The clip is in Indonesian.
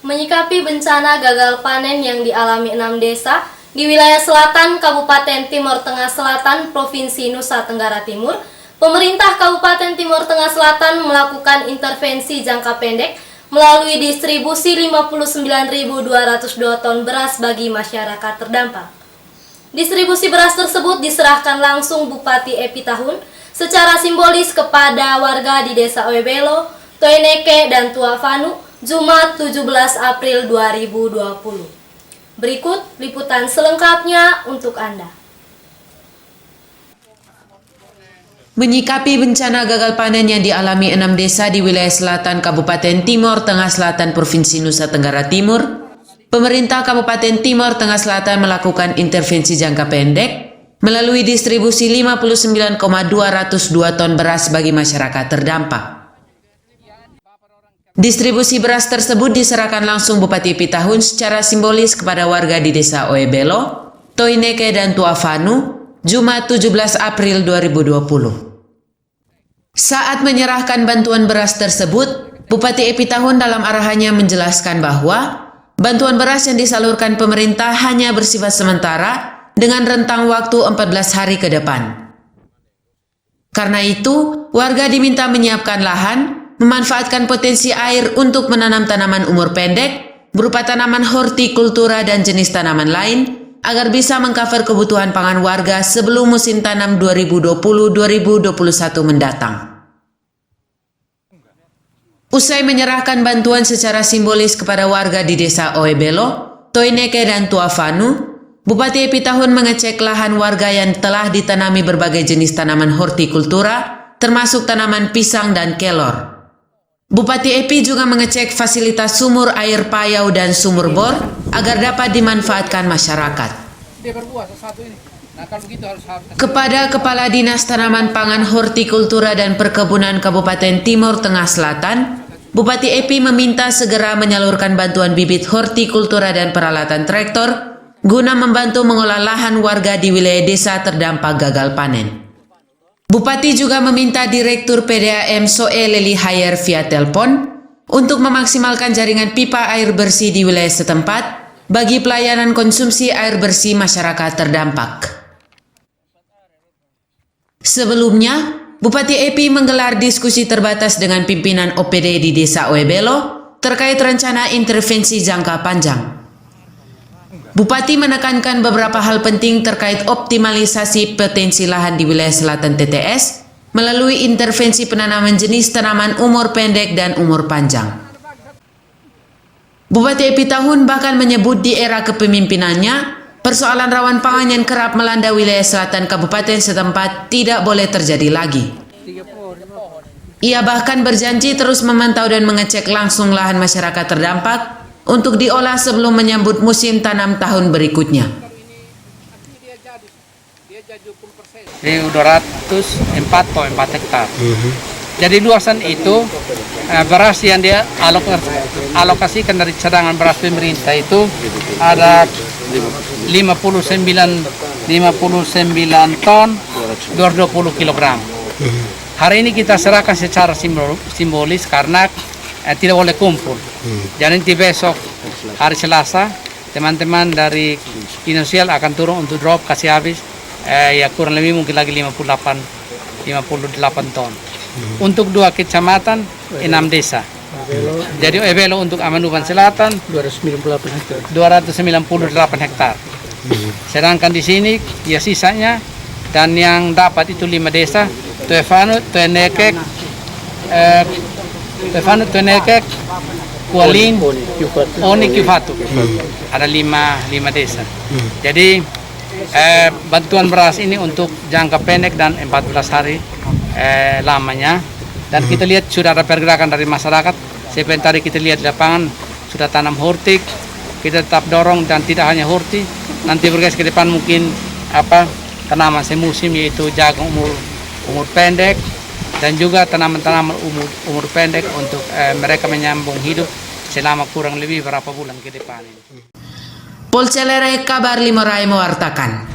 Menyikapi bencana gagal panen yang dialami 6 desa di wilayah selatan Kabupaten Timur Tengah Selatan, Provinsi Nusa Tenggara Timur, pemerintah Kabupaten Timur Tengah Selatan melakukan intervensi jangka pendek melalui distribusi 59.202 ton beras bagi masyarakat terdampak. Distribusi beras tersebut diserahkan langsung Bupati Epi Tahun secara simbolis kepada warga di Desa Oebelo, Toeneke, dan Tuavanu, Jumat 17 April 2020. Berikut liputan selengkapnya untuk Anda. Menyikapi bencana gagal panen yang dialami 6 desa di wilayah selatan Kabupaten Timur Tengah Selatan Provinsi Nusa Tenggara Timur, pemerintah Kabupaten Timur Tengah Selatan melakukan intervensi jangka pendek melalui distribusi 59.202 ton beras bagi masyarakat terdampak. Distribusi beras tersebut diserahkan langsung Bupati Epi Tahun secara simbolis kepada warga di Desa Oebelo, Toeneke, dan Tuavanu, Jumat 17 April 2020. Saat menyerahkan bantuan beras tersebut, Bupati Epi Tahun dalam arahannya menjelaskan bahwa bantuan beras yang disalurkan pemerintah hanya bersifat sementara dengan rentang waktu 14 hari ke depan. Karena itu, warga diminta menyiapkan lahan, memanfaatkan potensi air untuk menanam tanaman umur pendek berupa tanaman hortikultura dan jenis tanaman lain agar bisa mengcover kebutuhan pangan warga sebelum musim tanam 2020-2021 mendatang. Usai menyerahkan bantuan secara simbolis kepada warga di Desa Oebelo, Toeneke, dan Tuavanu, Bupati Epi Tahun mengecek lahan warga yang telah ditanami berbagai jenis tanaman hortikultura, termasuk tanaman pisang dan kelor. Bupati Epi juga mengecek fasilitas sumur air payau dan sumur bor agar dapat dimanfaatkan masyarakat. Kepada Kepala Dinas Tanaman Pangan Hortikultura dan Perkebunan Kabupaten Timur Tengah Selatan, Bupati Epi meminta segera menyalurkan bantuan bibit hortikultura dan peralatan traktor guna membantu mengolah lahan warga di wilayah desa terdampak gagal panen. Bupati juga meminta Direktur PDAM Soe Leli Hayer via telepon untuk memaksimalkan jaringan pipa air bersih di wilayah setempat bagi pelayanan konsumsi air bersih masyarakat terdampak. Sebelumnya, Bupati Epi menggelar diskusi terbatas dengan pimpinan OPD di Desa Oebelo terkait rencana intervensi jangka panjang. Bupati menekankan beberapa hal penting terkait optimalisasi potensi lahan di wilayah selatan TTS melalui intervensi penanaman jenis tanaman umur pendek dan umur panjang. Bupati Epi Tahun bahkan menyebut di era kepemimpinannya, persoalan rawan pangan yang kerap melanda wilayah selatan kabupaten setempat tidak boleh terjadi lagi. Ia bahkan berjanji terus memantau dan mengecek langsung lahan masyarakat terdampak untuk diolah sebelum menyambut musim tanam tahun berikutnya. Di 204,4 hektar. Jadi luasan itu beras yang dia alokasikan dari cadangan beras pemerintah itu ada 59 ton 220 kg. Hari ini kita serahkan secara simbolis karena tidak boleh kumpul. Jadi nanti besok hari Selasa teman-teman dari Inosial akan turun untuk drop kasih habis ya kurang lebih mungkin lagi 58 ton. Untuk 2 kecamatan 6 desa. Jadi Oebelo untuk Amanuban Selatan 298 hektar. Sedangkan di sini ya sisanya dan yang dapat itu 5 desa, Tuavanu, Toeneke, Kualin, Oni, Kifatu. Ada 5 desa. Jadi bantuan beras ini untuk jangka pendek dan 14 hari lamanya. Dan kita lihat sudah ada pergerakan dari masyarakat. Seperti tadi kita lihat di lapangan sudah tanam hortik. Kita tetap dorong dan tidak hanya horti. Nanti bergeser ke depan mungkin tanaman semusim yaitu jagung umur pendek. Dan juga tanaman-tanaman umur pendek untuk mereka menyambung hidup selama kurang lebih berapa bulan ke depan ini. Polcelere Kabar Limorai mewartakan.